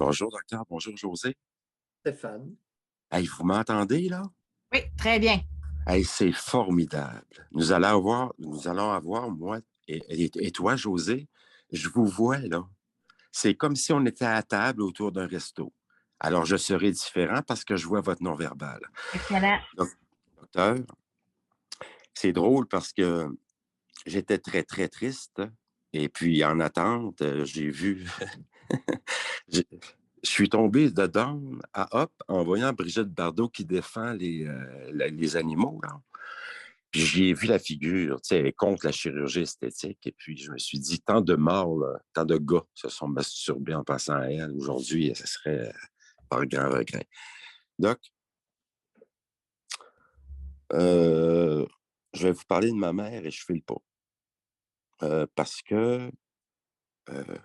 Bonjour, docteur. Bonjour, José. Stéphane. Hey, vous m'entendez, là? Oui, très bien. Hey, c'est formidable. Nous allons avoir, moi et toi, José, je vous vois, là. C'est comme si on était à table autour d'un resto. Alors, je serai différent parce que je vois votre non-verbal. Excellent. Donc, docteur, c'est drôle parce que j'étais très, très triste. Et puis, en attente, j'ai vu Je je suis tombé dedans à Hop en voyant Brigitte Bardot qui défend les animaux, là. Puis j'y ai vu la figure, tu sais, elle est contre la chirurgie esthétique. Et puis je me suis dit, tant de morts, là, tant de gars se sont masturbés en passant à elle. Aujourd'hui, ce serait par grand regret. Doc, euh, je vais vous parler de ma mère et je file pas. Parce que euh,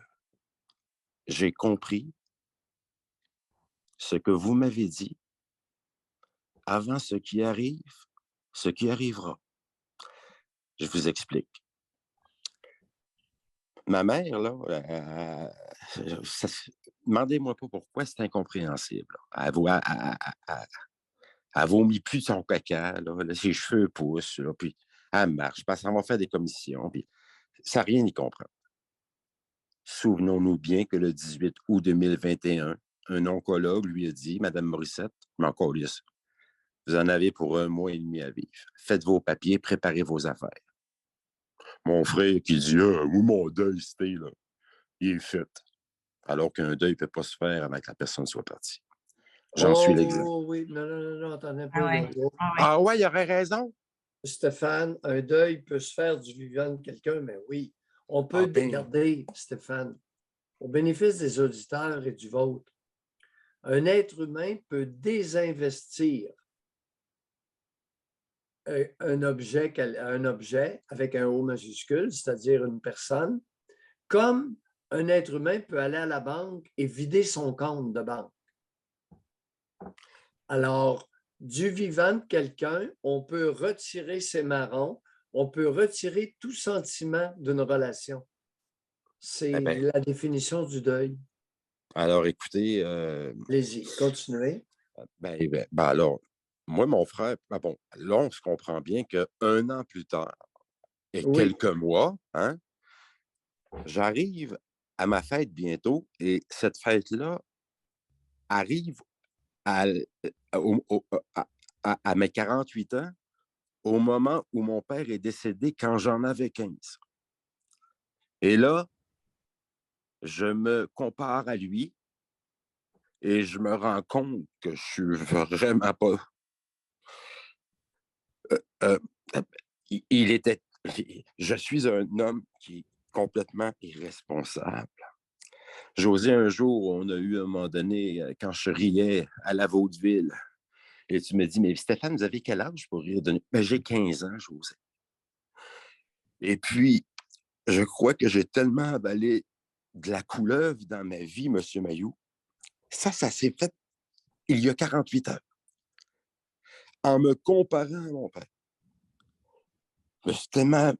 j'ai compris ce que vous m'avez dit avant ce qui arrivera. Je vous explique. Ma mère, là, demandez-moi pas pourquoi, c'est incompréhensible. Elle vomit plus de son caca, là, ses cheveux poussent, là, puis elle marche, parce qu'elle va faire des commissions, puis ça rien n'y comprend. Souvenons-nous bien que le 18 août 2021, un oncologue lui a dit, Madame Morissette, mais encore lisse, vous en avez pour 1 mois et demi à vivre. Faites vos papiers, préparez vos affaires. Mon frère qui dit, oui, mon deuil, c'était là. Il est fait. Alors qu'un deuil ne peut pas se faire avant que la personne soit partie. J'en suis l'exemple. Oh oui, non, non, non, non, attendez un peu. Ah ouais. Là. Ah ouais. Ah ouais, il aurait raison. Stéphane, un deuil peut se faire du vivant de quelqu'un, mais oui. On peut Ah ben, regarder, Stéphane, au bénéfice des auditeurs et du vôtre. Un être humain peut désinvestir un objet avec un O majuscule, c'est-à-dire une personne, comme un être humain peut aller à la banque et vider son compte de banque. Alors, du vivant de quelqu'un, on peut retirer ses marrons, on peut retirer tout sentiment d'une relation. C'est ben, la définition du deuil. alors écoutez, Allez-y, continuez. alors, moi, mon frère, bon, là, on se comprend bien qu'un an plus tard et Oui, quelques mois, hein, j'arrive à ma fête bientôt et cette fête-là arrive à, au- au- à mes 48 ans, au moment où mon père est décédé quand j'en avais 15. Et là, je me compare à lui et je me rends compte que je suis vraiment pas. euh, il était. Je suis un homme qui est complètement irresponsable. José, un jour, on a eu un moment donné, quand je riais à la Vaudeville, et tu me dis, mais Stéphane, vous avez quel âge pour rire de nous? Ben, j'ai 15 ans, José. Et puis, je crois que j'ai tellement avalé de la couleuvre dans ma vie, Monsieur Mayou. Ça s'est fait il y a 48 heures. En me comparant à mon père.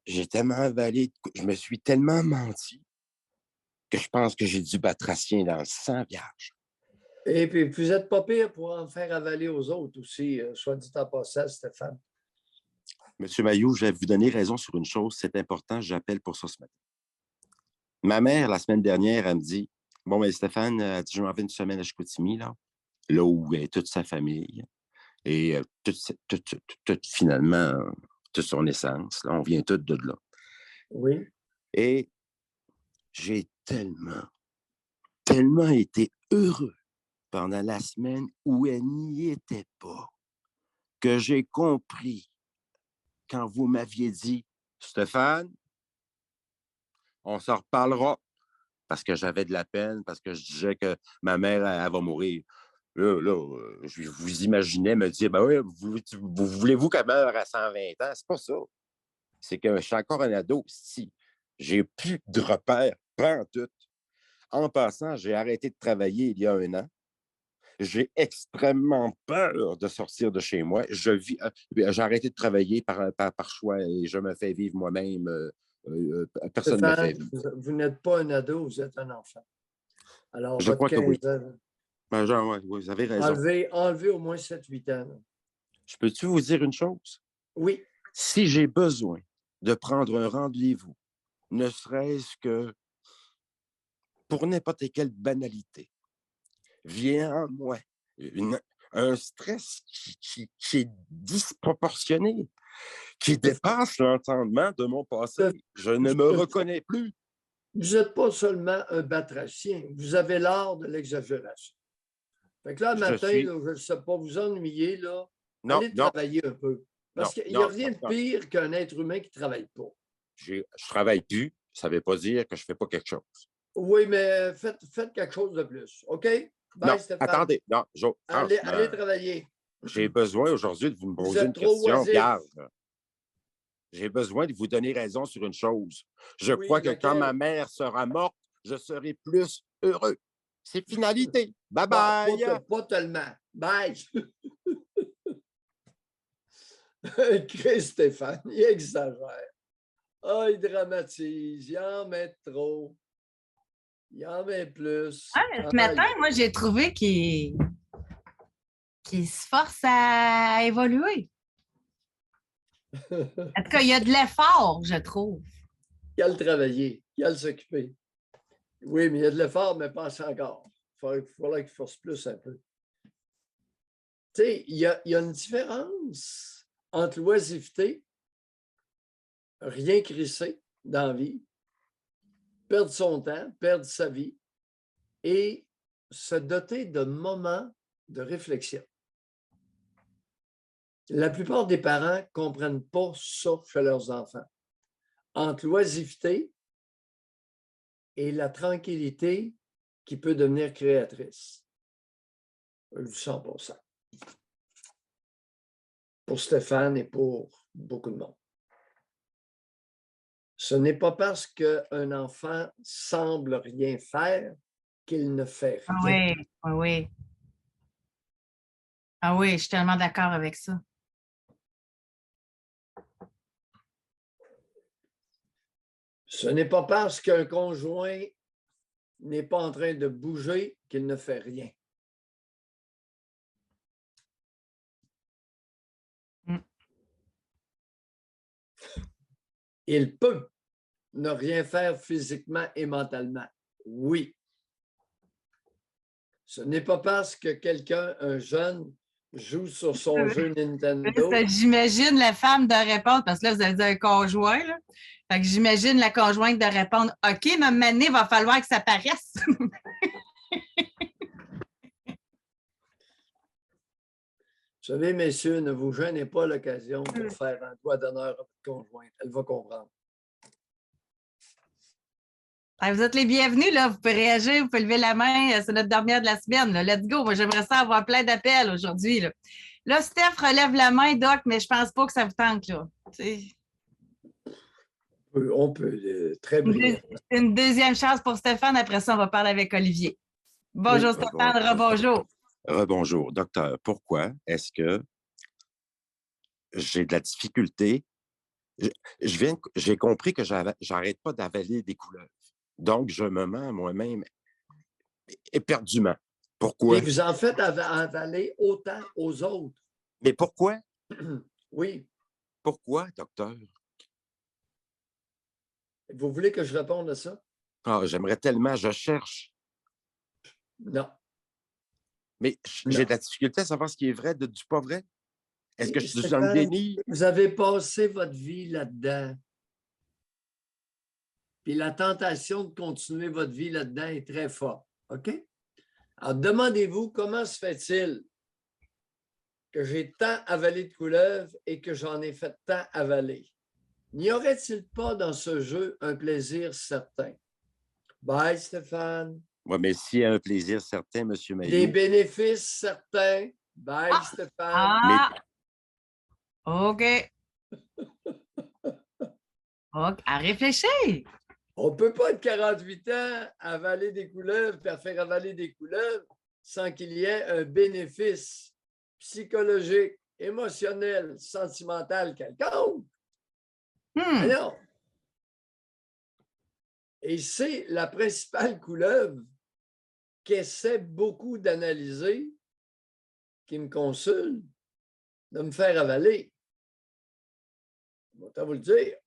J'ai tellement avalé, je me suis tellement menti que je pense que j'ai du batracien dans le sang vierge. et puis vous n'êtes pas pire pour en faire avaler aux autres aussi, soit dit en passant, Stéphane. Monsieur Mayou, je vais vous donner raison sur une chose, c'est important, j'appelle pour ça ce matin. Ma mère, la semaine dernière, elle me dit, bon, mais Stéphane, elle dit, je m'en vais une semaine à Chicoutimi, là où est toute sa famille et finalement, toute son essence, là, on vient tous de là. Oui. Et j'ai tellement été heureux pendant la semaine où elle n'y était pas, que j'ai compris quand vous m'aviez dit, Stéphane, on s'en reparlera, parce que j'avais de la peine, parce que je disais que ma mère, elle va mourir. Je vous imaginais me dire, ben oui, voulez-vous qu'elle meure à 120 ans? C'est pas ça. C'est que je suis encore un ado. Si j'ai plus de repères, pas en tout. En passant, j'ai arrêté de travailler il y a 1 an. J'ai extrêmement peur de sortir de chez moi. J'ai arrêté de travailler par choix et je me fais vivre moi-même. Personne ne me fait Stéphane, vivre. vous n'êtes pas un ado, vous êtes un enfant. Alors, Je votre crois que oui. 15 ans, Ben, genre, ouais, vous avez raison. enlevez au moins 7-8 ans. Là. Je peux-tu vous dire une chose? Oui, Si j'ai besoin de prendre un rendez-vous, ne serait-ce que pour n'importe quelle banalité, vient en moi un stress qui est disproportionné, qui dépasse l'entendement de mon passé. Je ne me reconnais plus. vous n'êtes pas seulement un batracien, vous avez l'art de l'exagération. Fait que là, le Je matin, suis... là, je ne sais pas, vous ennuyer, là, Non, allez non, travailler un peu. non, Parce qu'il n'y a non, rien de docteur. pire qu'un être humain qui ne travaille pas. Je travaille plus. Ça ne veut pas dire que je ne fais pas quelque chose. Oui, mais faites quelque chose de plus. OK? Non, Bye, Stéphane. attendez. Non, Allez franchement, travailler. j'ai besoin aujourd'hui de vous me Vous poser êtes une trop question. oisif. Garde, j'ai besoin de vous donner raison sur une chose. Je Oui, crois que quand ma laquelle? mère sera morte, je serai plus heureux. C'est finalité. Bye Bon, bye. pas tellement. Bye. Chris Stéphane, il exagère. Ah, il dramatise. Il en met trop. Il en met plus. Ah, ce matin, moi, j'ai trouvé qu'il se force à évoluer. En tout cas, il y a de l'effort, je trouve. Il a le travailler. Il a le s'occuper. Oui, mais il y a de l'effort, mais pas assez encore. Il faudrait qu'il force plus un peu. Tu sais, il y a une différence entre l'oisiveté, rien crisser dans la vie, perdre son temps, perdre sa vie et se doter de moments de réflexion. La plupart des parents ne comprennent pas ça chez leurs enfants. Entre l'oisiveté et la tranquillité qui peut devenir créatrice. Je 100%. Pour Stéphane et pour beaucoup de monde. Ce n'est pas parce qu'un enfant semble rien faire qu'il ne fait rien. Oui, oui, oui. Ah oui, je suis tellement d'accord avec ça. Ce n'est pas parce qu'un conjoint n'est pas en train de bouger qu'il ne fait rien. Mm. Il peut ne rien faire physiquement et mentalement. Oui. Ce n'est pas parce que quelqu'un, un jeune, joue sur son jeu Nintendo. J'imagine la femme de répondre, parce que là, vous avez dit un conjoint, là. Fait que j'imagine la conjointe de répondre OK, ma manée, il va falloir que ça paraisse. Vous savez, messieurs, ne vous gênez pas l'occasion pour faire un doigt d'honneur à votre conjointe. Elle va comprendre. Vous êtes les bienvenus, là. Vous pouvez réagir, vous pouvez lever la main. C'est notre dernière de la semaine. Là. Let's go. Moi, j'aimerais ça avoir plein d'appels aujourd'hui. Là, Steph relève la main, Doc, mais je pense pas que ça vous tente, là. On peut, très brillant. Une deuxième chance pour Stéphane. Après ça, on va parler avec Olivier. Bonjour, oui. Stéphane. Rebonjour. Rebonjour. Docteur, pourquoi est-ce que j'ai de la difficulté? J'ai compris que j'arrête pas d'avaler des couleuvres. Donc, je me mens moi-même éperdument. Pourquoi? Et vous en faites avaler autant aux autres. Mais pourquoi? Oui. Pourquoi, docteur? Vous voulez que je réponde à ça? Ah, j'aimerais tellement, je cherche. Non. Mais j'ai de la difficulté à savoir ce qui est vrai du pas vrai. Est-ce que je suis dans le déni? Vous avez passé votre vie là-dedans. Puis la tentation de continuer votre vie là-dedans est très forte. OK? Alors, demandez-vous comment se fait-il que j'ai tant avalé de couleuvres et que j'en ai fait tant avaler? N'y aurait-il pas dans ce jeu un plaisir certain? Bye, Stéphane. Oui, mais s'il y a un plaisir certain, M. Maillot. Des bénéfices certains. Bye, Stéphane. Mais... OK. OK. À réfléchir. On ne peut pas être 48 ans, avaler des couleuvres, puis faire avaler des couleuvres sans qu'il y ait un bénéfice psychologique, émotionnel, sentimental quelconque. Alors, et c'est la principale couleuvre qui essaie beaucoup d'analyser, qui me consulte, de me faire avaler. Autant vous le dire.